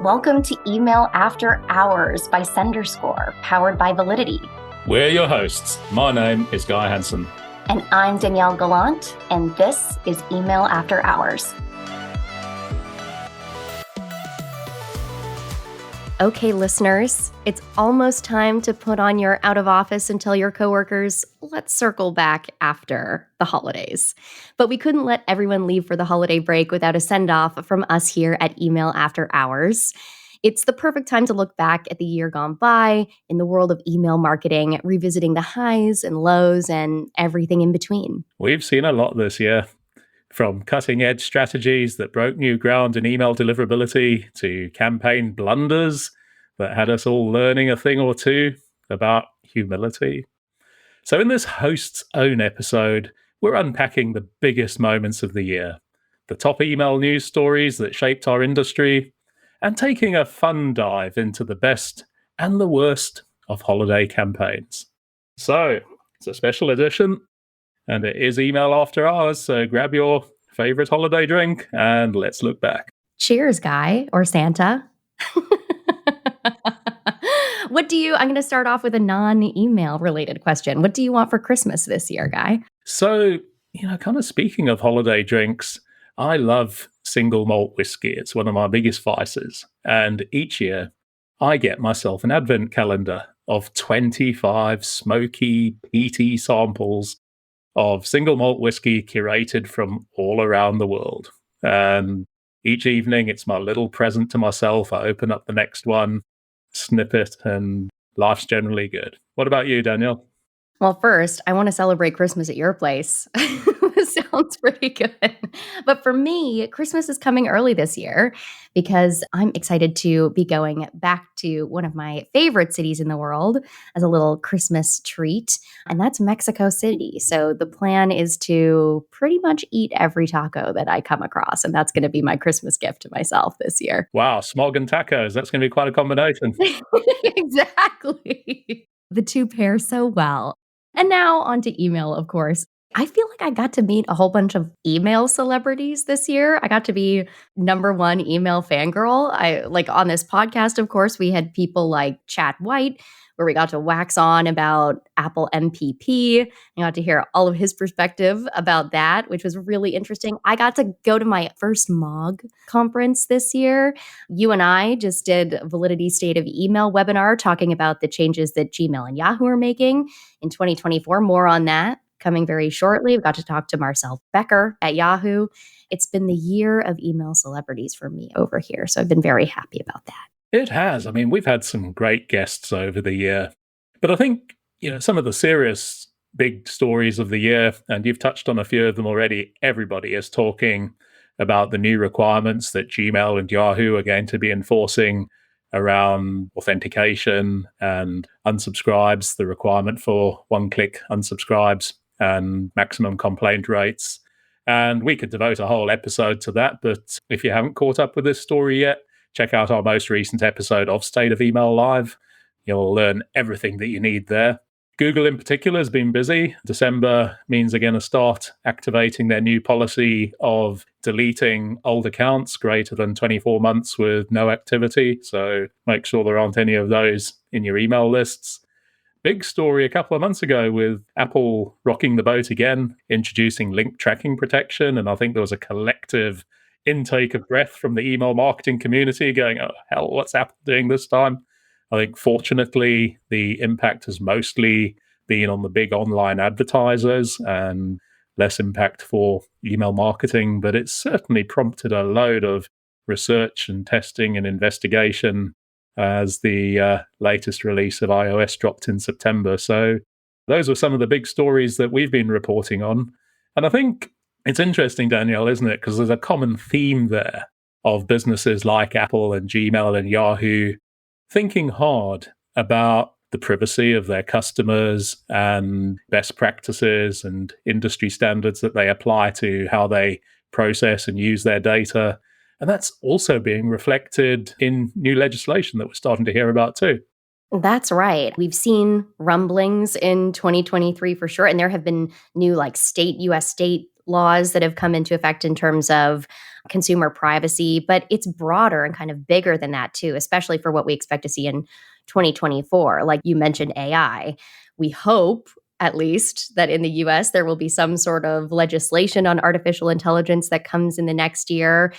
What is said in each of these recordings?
Welcome to Email After Hours by SenderScore, powered by Validity. We're your hosts. My name is Guy Hansen. And I'm Danielle Gallant, and this is Email After Hours. Okay, listeners, it's almost time to put on your out of office and tell your coworkers, let's circle back after the holidays. But we couldn't let everyone leave for the holiday break without a send-off from us here at Email After Hours. It's the perfect time to look back at the year gone by in the world of email marketing, revisiting the highs and lows and everything in between. We've seen a lot this year, from cutting-edge strategies that broke new ground in email deliverability to campaign blunders that had us all learning a thing or two about humility. So in this host's own episode, we're unpacking the biggest moments of the year, the top email news stories that shaped our industry, and taking a fun dive into the best and the worst of holiday campaigns. So, it's a special edition, and it is Email After Hours, so grab your favorite holiday drink and let's look back. Cheers, Guy, or Santa. I'm going to start off with a non-email related question. What do you want for Christmas this year, Guy? So, kind of speaking of holiday drinks, I love single malt whiskey. It's one of my biggest vices. And each year, I get myself an advent calendar of 25 smoky, peaty samples of single malt whiskey curated from all around the world. And each evening, it's my little present to myself. I open up the next one, snip it, and life's generally good. What about you, Danielle? Well, first, I want to celebrate Christmas at your place. Sounds pretty good. But for me, Christmas is coming early this year because I'm excited to be going back to one of my favorite cities in the world as a little Christmas treat, and that's Mexico City. So the plan is to pretty much eat every taco that I come across, and that's going to be my Christmas gift to myself this year. Wow, smog and tacos. That's going to be quite a combination. Exactly. The two pair so well. And now on to email, of course. I feel like I got to meet a whole bunch of email celebrities this year. I got to be number one email fangirl. On this podcast, of course, we had people like Chad White, where we got to wax on about Apple MPP. I got to hear all of his perspective about that, which was really interesting. I got to go to my first MOG conference this year. You and I just did Validity State of Email webinar talking about the changes that Gmail and Yahoo are making in 2024. More on that coming very shortly. We got to talk to Marcel Becker at Yahoo. It's been the year of email celebrities for me over here, so I've been very happy about that. It has. I mean, we've had some great guests over the year. But I think, some of the serious big stories of the year, and you've touched on a few of them already, everybody is talking about the new requirements that Gmail and Yahoo are going to be enforcing around authentication and unsubscribes, the requirement for one-click unsubscribes and maximum complaint rates. And we could devote a whole episode to that. But if you haven't caught up with this story yet, check out our most recent episode of State of Email Live. You'll learn everything that you need there. Google in particular has been busy. December means they're going to start activating their new policy of deleting old accounts greater than 24 months with no activity. So make sure there aren't any of those in your email lists. Big story a couple of months ago with Apple rocking the boat again, introducing link tracking protection. And I think there was a collective intake of breath from the email marketing community going, oh, hell, what's Apple doing this time? I think fortunately, the impact has mostly been on the big online advertisers and less impact for email marketing, but it's certainly prompted a load of research and testing and investigation as the latest release of iOS dropped in September. So those were some of the big stories that we've been reporting on. And I think it's interesting, Danielle, isn't it? Because there's a common theme there of businesses like Apple and Gmail and Yahoo thinking hard about the privacy of their customers and best practices and industry standards that they apply to how they process and use their data. And that's also being reflected in new legislation that we're starting to hear about too. That's right. We've seen rumblings in 2023 for sure. And there have been new U.S. state laws that have come into effect in terms of consumer privacy, but it's broader and kind of bigger than that too, especially for what we expect to see in 2024. Like you mentioned, AI. We hope, at least, that in the US, there will be some sort of legislation on artificial intelligence that comes in the next year.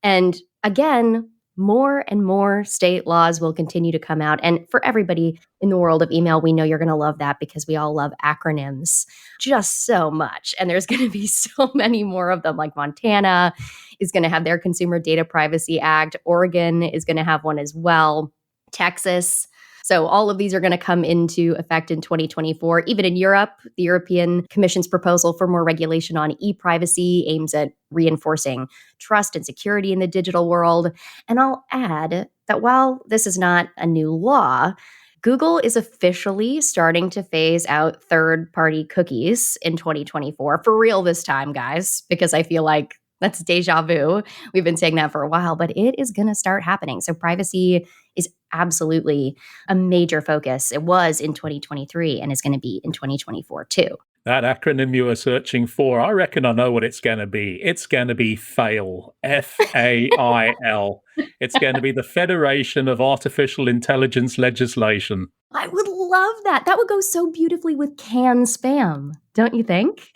And again, more and more state laws will continue to come out. And for everybody in the world of email, we know you're going to love that because we all love acronyms just so much. And there's going to be so many more of them. Like Montana is going to have their Consumer Data Privacy Act, Oregon is going to have one as well, Texas. So all of these are going to come into effect in 2024. Even in Europe, the European Commission's proposal for more regulation on e-privacy aims at reinforcing trust and security in the digital world. And I'll add that while this is not a new law, Google is officially starting to phase out third-party cookies in 2024 for real this time, guys, because I feel like that's deja vu. We've been saying that for a while, but it is going to start happening. So privacy is absolutely a major focus. It was in 2023 and is going to be in 2024 too. That acronym you were searching for, I reckon I know what it's going to be. It's going to be FAIL, FAIL. It's going to be the Federation of Artificial Intelligence Legislation. I would love that. That would go so beautifully with canned spam, don't you think?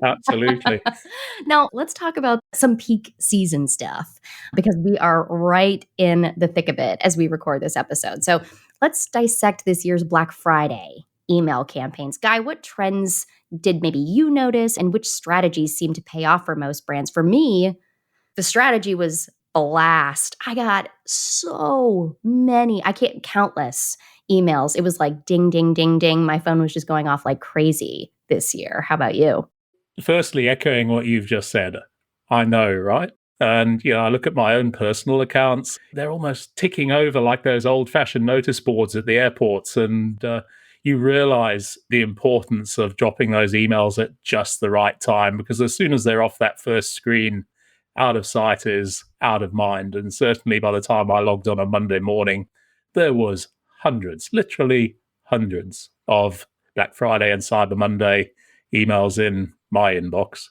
Absolutely. Now, let's talk about some peak season stuff because we are right in the thick of it as we record this episode. So let's dissect this year's Black Friday email campaigns. Guy, what trends did maybe you notice and which strategies seem to pay off for most brands? For me, the strategy was blast. I got so many, I can't countless emails. It was like ding, ding, ding, ding. My phone was just going off like crazy this year. How about you? Firstly, echoing what you've just said, I know, right? And, I look at my own personal accounts, they're almost ticking over like those old fashioned notice boards at the airports. And you realize the importance of dropping those emails at just the right time, because as soon as they're off that first screen, out of sight is out of mind. And certainly by the time I logged on Monday morning, there was hundreds, literally hundreds of Black Friday and Cyber Monday emails in my inbox.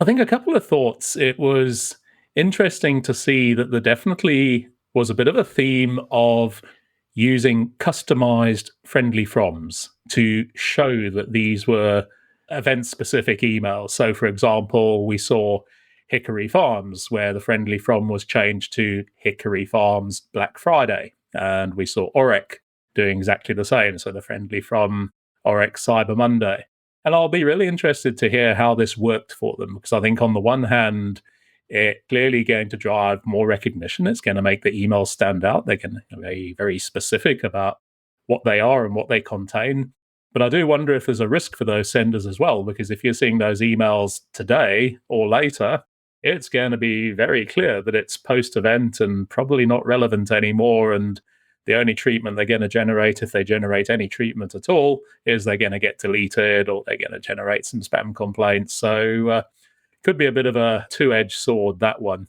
I think a couple of thoughts. It was interesting to see that there definitely was a bit of a theme of using customized friendly froms to show that these were event-specific emails. So, for example, we saw Hickory Farms, where the friendly from was changed to Hickory Farms Black Friday. And we saw Orec doing exactly the same. So the friendly from Orec Cyber Monday. And I'll be really interested to hear how this worked for them, because I think on the one hand, it's clearly going to drive more recognition. It's going to make the emails stand out. They can be very, very specific about what they are and what they contain. But I do wonder if there's a risk for those senders as well, because if you're seeing those emails today or later, it's going to be very clear that it's post-event and probably not relevant anymore. And the only treatment they're going to generate, if they generate any treatment at all, is they're going to get deleted or they're going to generate some spam complaints. So could be a bit of a two-edged sword, that one.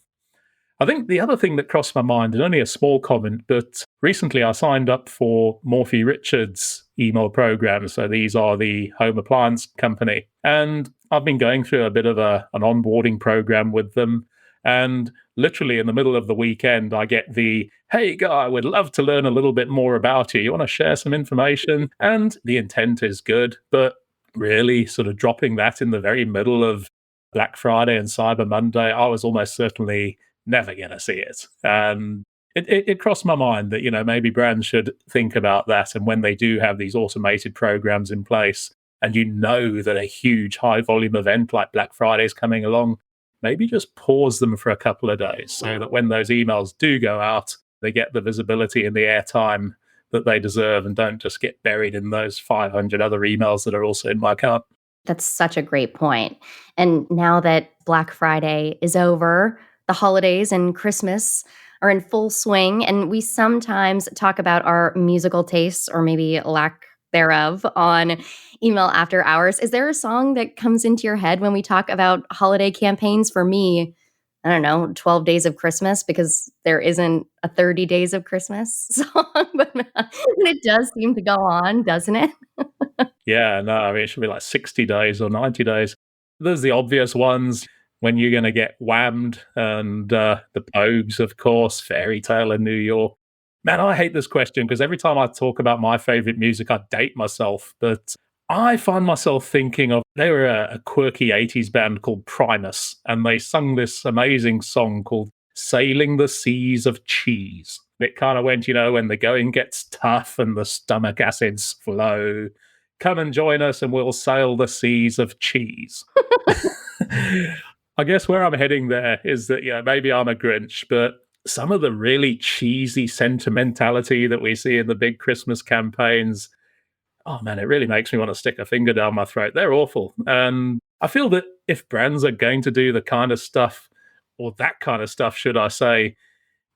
I think the other thing that crossed my mind, and only a small comment, but recently I signed up for Morphy Richards' email program. So these are the home appliance company. And I've been going through a bit of an onboarding program with them. And literally in the middle of the weekend, I get the, hey, Guy, I would love to learn a little bit more about you. You want to share some information? And the intent is good, but really sort of dropping that in the very middle of Black Friday and Cyber Monday, I was almost certainly never going to see it. And it crossed my mind that, maybe brands should think about that. And when they do have these automated programs in place, and that a huge high volume event like Black Friday is coming along, maybe just pause them for a couple of days so that when those emails do go out, they get the visibility and the airtime that they deserve and don't just get buried in those 500 other emails that are also in my account. That's such a great point. And now that Black Friday is over, the holidays and Christmas are in full swing, and we sometimes talk about our musical tastes or maybe lack thereof on email after hours. Is there a song that comes into your head when we talk about holiday campaigns? For me, I don't know, 12 Days of Christmas, because there isn't a 30 Days of Christmas song, but it does seem to go on, doesn't it? Yeah, no, I mean, it should be like 60 days or 90 days. There's the obvious ones when you're going to get whammed, and the Pogues, of course, Fairy Tale in New York. Man, I hate this question because every time I talk about my favorite music, I date myself. But I find myself thinking of they were a quirky 80s band called Primus, and they sung this amazing song called Sailing the Seas of Cheese. It kind of went, when the going gets tough and the stomach acids flow, come and join us and we'll sail the seas of cheese. I guess where I'm heading there is that, maybe I'm a Grinch, but some of the really cheesy sentimentality that we see in the big Christmas campaigns, oh man, it really makes me want to stick a finger down my throat. They're awful. And I feel that if brands are going to do the kind of stuff, or that kind of stuff, should I say,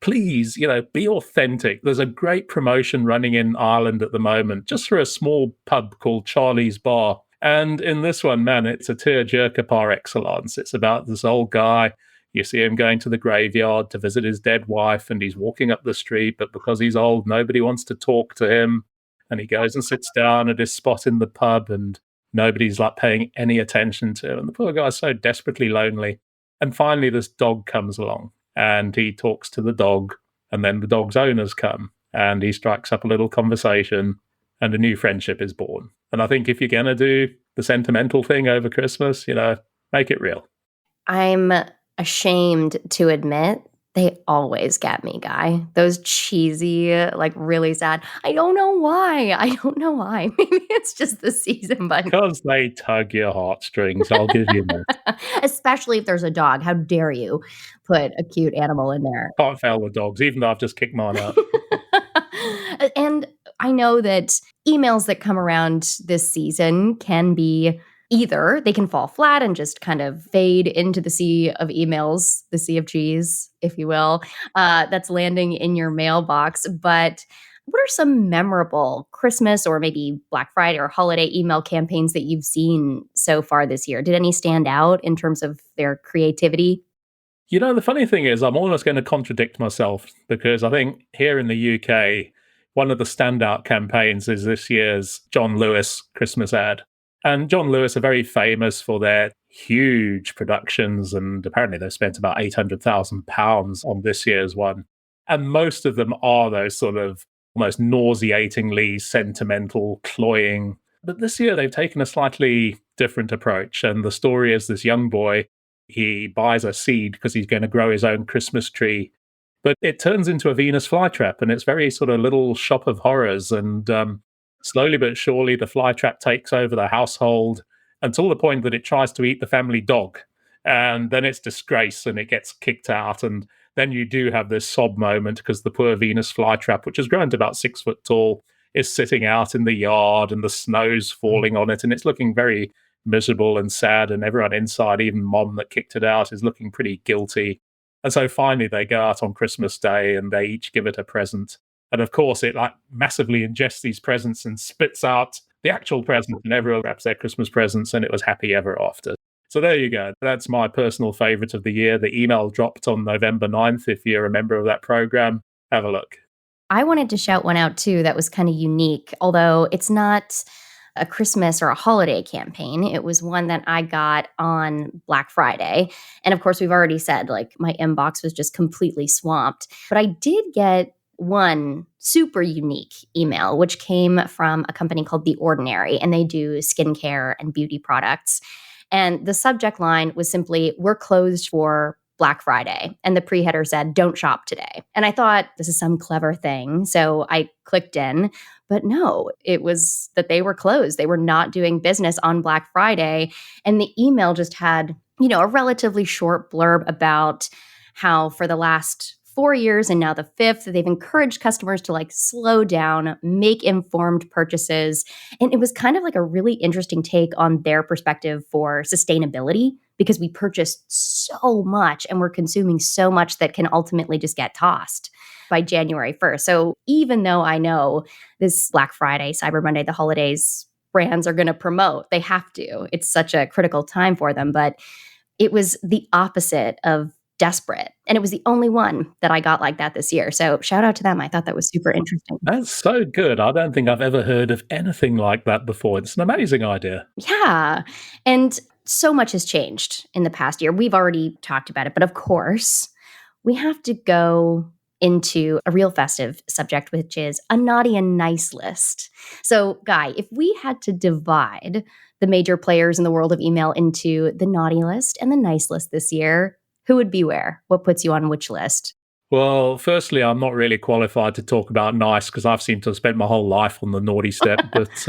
please, be authentic. There's a great promotion running in Ireland at the moment, just for a small pub called Charlie's Bar. And in this one, man, it's a tearjerker par excellence. It's about this old guy. You see him going to the graveyard to visit his dead wife, and he's walking up the street, but because he's old, nobody wants to talk to him. And he goes and sits down at his spot in the pub, and nobody's like paying any attention to him. And the poor guy's so desperately lonely. And finally, this dog comes along, and he talks to the dog, and then the dog's owners come, and he strikes up a little conversation, and a new friendship is born. And I think if you're going to do the sentimental thing over Christmas, make it real. I'm ashamed to admit they always get me, Guy. Those cheesy, like really sad. I don't know why. Maybe it's just the season, but Because they tug your heartstrings, I'll give you that. especially if there's a dog. How dare you put a cute animal in there? Can't fail with dogs, even though I've just kicked mine out. And I know that emails that come around this season can be either they can fall flat and just kind of fade into the sea of emails, the sea of cheese, if you will, that's landing in your mailbox. But what are some memorable Christmas or maybe Black Friday or holiday email campaigns that you've seen so far this year? Did any stand out in terms of their creativity? The funny thing is, I'm almost going to contradict myself because I think here in the UK, one of the standout campaigns is this year's John Lewis Christmas ad. And John Lewis are very famous for their huge productions, and apparently they've spent about £800,000 on this year's one. And most of them are those sort of almost nauseatingly sentimental, cloying. But this year they've taken a slightly different approach. And the story is this young boy, he buys a seed because he's going to grow his own Christmas tree. But it turns into a Venus flytrap, and it's very sort of little shop of horrors. And slowly but surely, the flytrap takes over the household until the point that it tries to eat the family dog. And then it's disgrace and it gets kicked out. And then you do have this sob moment because the poor Venus flytrap, which has grown to about 6 foot tall, is sitting out in the yard and the snow's falling on it. And it's looking very miserable and sad. And everyone inside, even mom that kicked it out, is looking pretty guilty. And so finally they go out on Christmas Day and they each give it a present. And of course, it like massively ingests these presents and spits out the actual present, and everyone wraps their Christmas presents, and it was happy ever after. So there you go. That's my personal favorite of the year. The email dropped on November 9th. If you're a member of that program, have a look. I wanted to shout one out too that was kind of unique, although it's not a Christmas or a holiday campaign. It was one that I got on Black Friday. And of course, we've already said like my inbox was just completely swamped. But I did get one super unique email, which came from a company called The Ordinary, and they do skincare and beauty products. And the subject line was simply, "We're closed for Black Friday." And the pre-header said, "Don't shop today." And I thought, this is some clever thing. So I clicked in, but no, it was that they were closed. They were not doing business on Black Friday. And the email just had, a relatively short blurb about how for the last 4 years and now the fifth, they've encouraged customers to like slow down, make informed purchases. And it was kind of like a really interesting take on their perspective for sustainability, because we purchased so much and we're consuming so much that can ultimately just get tossed by January 1st. So even though I know this Black Friday, Cyber Monday, the holidays, brands are going to promote, they have to. It's such a critical time for them. But it was the opposite of desperate. And it was the only one that I got like that this year. So shout out to them. I thought that was super interesting. That's so good. I don't think I've ever heard of anything like that before. It's an amazing idea. Yeah. And So much has changed in the past year. We've already talked about it, but of course, we have to go into a real festive subject, which is a naughty and nice list. So, Guy, if we had to divide the major players in the world of email into the naughty list and the nice list this year, who would be where? What puts you on which list? Well, firstly, I'm not really qualified to talk about nice because I've seemed to have spent my whole life on the naughty step. But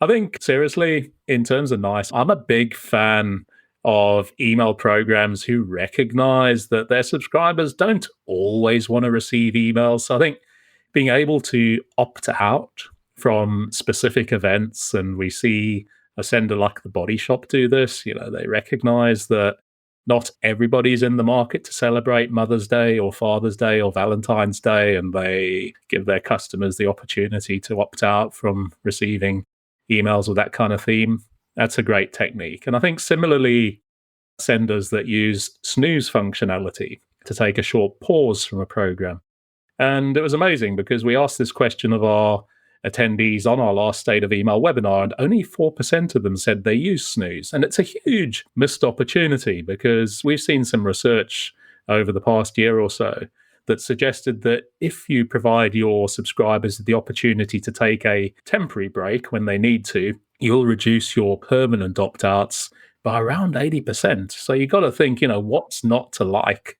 I think seriously, in terms of nice, I'm a big fan of email programs who recognize that their subscribers don't always want to receive emails. So I think being able to opt out from specific events, and we see a sender like the Body Shop do this, they recognize that not everybody's in the market to celebrate Mother's Day or Father's Day or Valentine's Day, and they give their customers the opportunity to opt out from receiving emails with that kind of theme. That's a great technique. And I think similarly, senders that use snooze functionality to take a short pause from a program. And it was amazing because we asked this question of our attendees on our last State of Email webinar, and only 4% of them said they use snooze. And it's a huge missed opportunity because we've seen some research over the past year or so that suggested that if you provide your subscribers the opportunity to take a temporary break when they need to, you'll reduce your permanent opt-outs by around 80%. So you got to think, what's not to like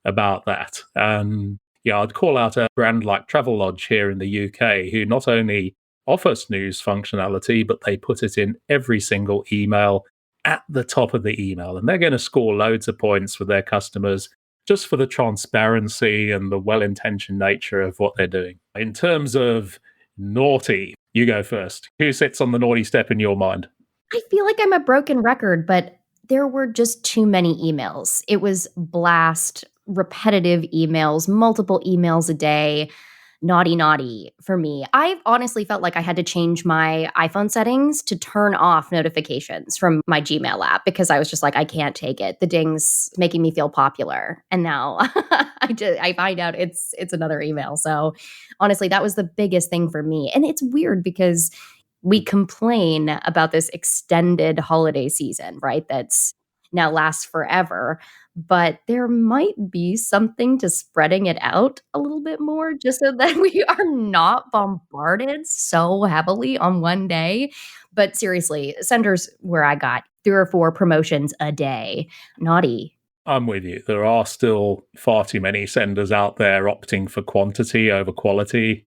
about that? And I'd call out a brand like Travelodge here in the UK, who not only offer snooze functionality, but they put it in every single email at the top of the email. And they're going to score loads of points with their customers just for the transparency and the well-intentioned nature of what they're doing. In terms of naughty, you go first. Who sits on the naughty step in your mind? I feel like I'm a broken record, but there were just too many emails. It was blast, repetitive emails, multiple emails a day. Naughty, naughty for me. I honestly felt like I had to change my iPhone settings to turn off notifications from my Gmail app because I was just like, I can't take it. The ding's making me feel popular. And now I find out it's another email. So honestly, that was the biggest thing for me. And it's weird because we complain about this extended holiday season, right? That's now lasts forever. But there might be something to spreading it out a little bit more just so that we are not bombarded so heavily on one day. But seriously, senders where I got 3 or 4 promotions a day. Naughty. I'm with you. There are still far too many senders out there opting for quantity over quality.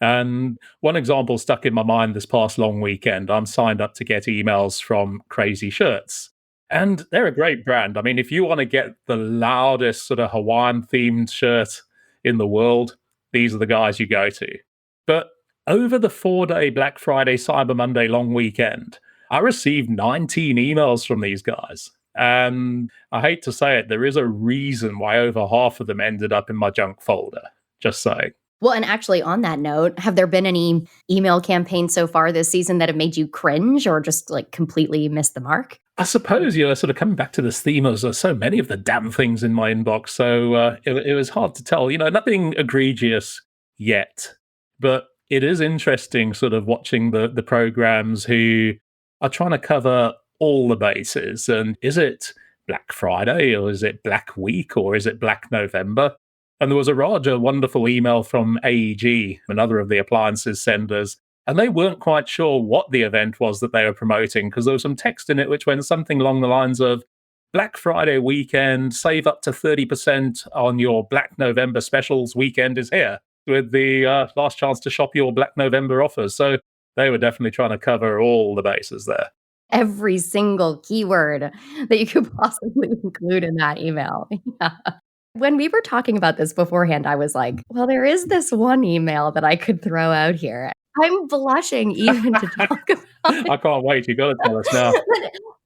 And one example stuck in my mind this past long weekend. I'm signed up to get emails from Crazy Shirts. And they're a great brand. I mean, if you want to get the loudest sort of Hawaiian themed shirt in the world, these are the guys you go to. But over the 4-day Black Friday, Cyber Monday long weekend, I received 19 emails from these guys. And I hate to say it, there is a reason why over half of them ended up in my junk folder. Just saying. Well, and actually on that note, have there been any email campaigns so far this season that have made you cringe or just like completely miss the mark? I suppose, sort of coming back to this theme of there's so many of the damn things in my inbox. So it was hard to tell, nothing egregious yet. But it is interesting sort of watching the programs who are trying to cover all the bases. And is it Black Friday or is it Black Week or is it Black November? And there was a wonderful email from AEG, another of the appliances senders, and they weren't quite sure what the event was that they were promoting because there was some text in it which went something along the lines of Black Friday weekend, save up to 30% on your Black November specials, weekend is here, with the last chance to shop your Black November offers. So they were definitely trying to cover all the bases there. Every single keyword that you could possibly include in that email. Yeah. When we were talking about this beforehand, I was like, well, there is this one email that I could throw out here. I'm blushing even to talk about it. I can't wait. You got to tell us now. And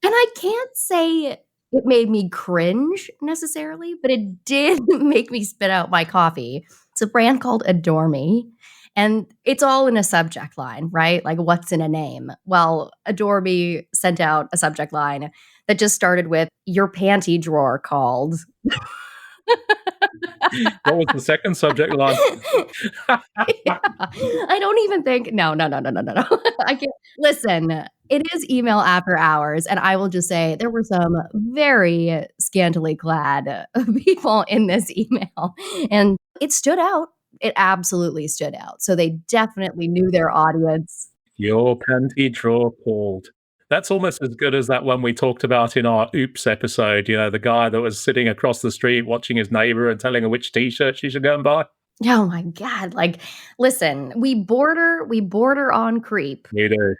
I can't say it made me cringe necessarily, but it did make me spit out my coffee. It's a brand called Adore Me. And it's all in a subject line, right? Like, what's in a name? Well, Adore Me sent out a subject line that just started with, your panty drawer called. What was the second subject line? Yeah. I don't even think no. I can't listen. It is email after hours, and I will just say there were some very scantily clad people in this email, and it stood out. It absolutely stood out. So they definitely knew their audience. Your panty drawer pulled. That's almost as good as that one we talked about in our Oops episode, the guy that was sitting across the street watching his neighbor and telling her which T-shirt she should go and buy. Oh my god, like, listen, we border on creep We do.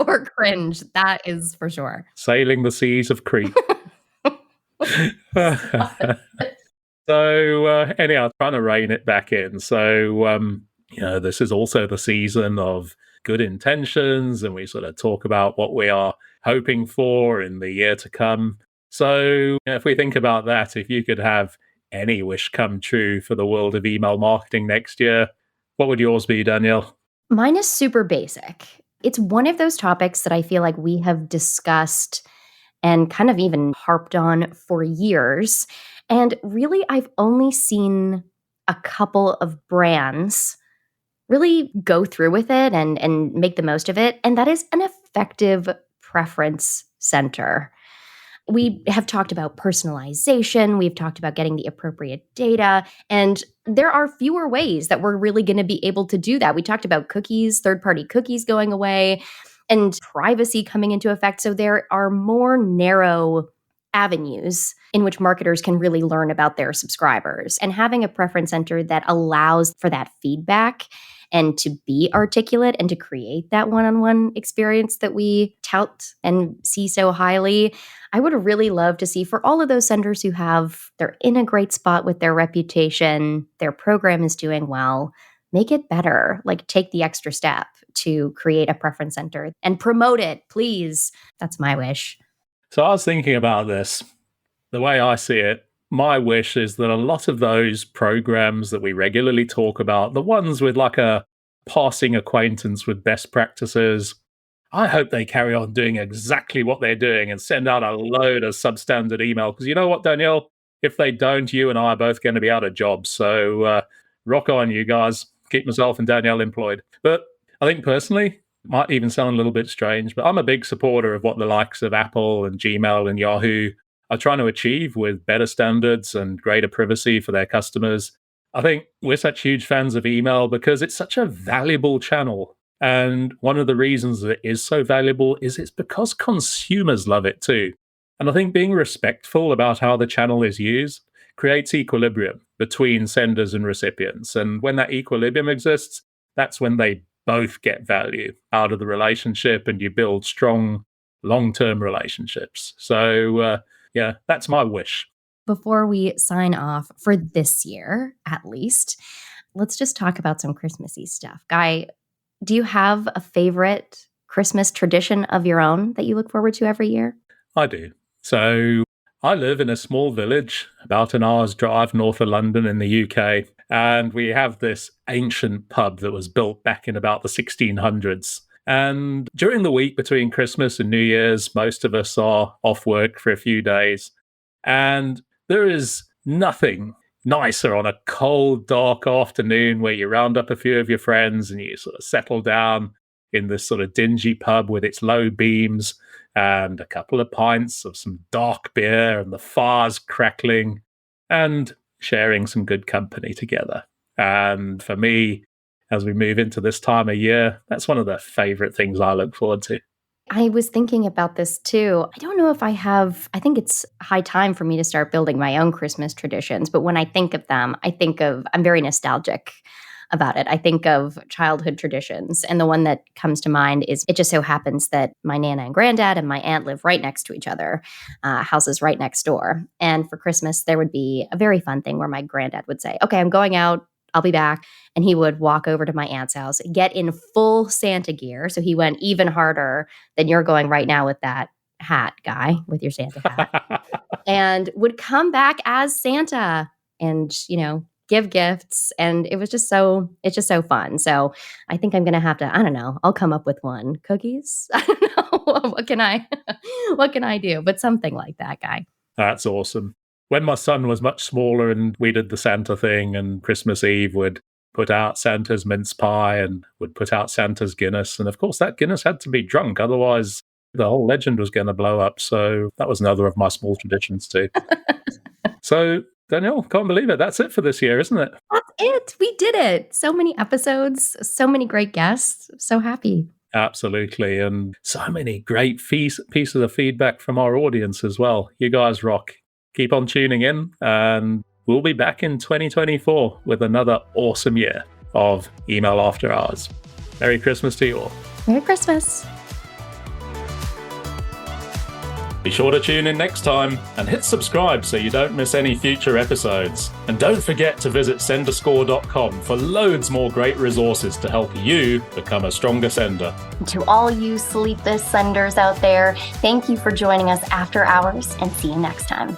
or cringe, that is for sure. Sailing the seas of creep. Stop it. So, anyhow, trying to rein it back in. So, this is also the season of good intentions, and we sort of talk about what we are hoping for in the year to come. So, if we think about that, if you could have any wish come true for the world of email marketing next year, what would yours be, Danielle? Mine is super basic. It's one of those topics that I feel like we have discussed and kind of even harped on for years. And really, I've only seen a couple of brands really go through with it and make the most of it. And that is an effective preference center. We have talked about personalization. We've talked about getting the appropriate data. And there are fewer ways that we're really going to be able to do that. We talked about cookies, third party cookies going away, and privacy coming into effect. So there are more narrow avenues in which marketers can really learn about their subscribers. And having a preference center that allows for that feedback and to be articulate and to create that one-on-one experience that we tout and see so highly, I would really love to see for all of those senders who they're in a great spot with their reputation, their program is doing well, make it better. Like, take the extra step to create a preference center and promote it, please. That's my wish. So, I was thinking about this. The way I see it, my wish is that a lot of those programs that we regularly talk about, the ones with like a passing acquaintance with best practices, I hope they carry on doing exactly what they're doing and send out a load of substandard email. Because you know what, Danielle? If they don't, you and I are both going to be out of jobs. So rock on, you guys. Keep myself and Danielle employed. But I think personally, might even sound a little bit strange, but I'm a big supporter of what the likes of Apple and Gmail and Yahoo are trying to achieve with better standards and greater privacy for their customers. I think we're such huge fans of email because it's such a valuable channel. And one of the reasons that it is so valuable is it's because consumers love it too. And I think being respectful about how the channel is used creates equilibrium between senders and recipients. And when that equilibrium exists, that's when they both get value out of the relationship and you build strong long-term relationships. So, that's my wish. Before we sign off for this year, at least, let's just talk about some Christmassy stuff. Guy, do you have a favorite Christmas tradition of your own that you look forward to every year? I do. So I live in a small village about an hour's drive north of London in the UK. And we have this ancient pub that was built back in about the 1600s. And during the week between Christmas and New Year's, most of us are off work for a few days. And there is nothing nicer on a cold, dark afternoon where you round up a few of your friends and you sort of settle down in this sort of dingy pub with its low beams and a couple of pints of some dark beer and the fire's crackling and sharing some good company together. And for me, as we move into this time of year, that's one of the favorite things I look forward to. I was thinking about this too. I don't know if I think it's high time for me to start building my own Christmas traditions. But when I think of them, I'm very nostalgic about it. I think of childhood traditions. And the one that comes to mind is it just so happens that my Nana and Granddad and my aunt live right next to each other, houses right next door. And for Christmas, there would be a very fun thing where my granddad would say, okay, I'm going out. I'll be back. And he would walk over to my aunt's house, get in full Santa gear. So he went even harder than you're going right now with that hat, Guy, with your Santa hat, and would come back as Santa and, give gifts. And it's just so fun. So I think I'm going to have to, I don't know, I'll come up with one. Cookies? I don't know. What can I do? But something like that, Guy. That's awesome. When my son was much smaller and we did the Santa thing and Christmas Eve would put out Santa's mince pie and would put out Santa's Guinness. And of course, that Guinness had to be drunk. Otherwise, the whole legend was going to blow up. So that was another of my small traditions too. So, Danielle, can't believe it. That's it for this year, isn't it? That's it. We did it. So many episodes, so many great guests. So happy. Absolutely. And so many great pieces of feedback from our audience as well. You guys rock. Keep on tuning in, and we'll be back in 2024 with another awesome year of Email After Hours. Merry Christmas to you all. Merry Christmas. Be sure to tune in next time and hit subscribe so you don't miss any future episodes. And don't forget to visit senderscore.com for loads more great resources to help you become a stronger sender. To all you sleepless senders out there, thank you for joining us after hours, and see you next time.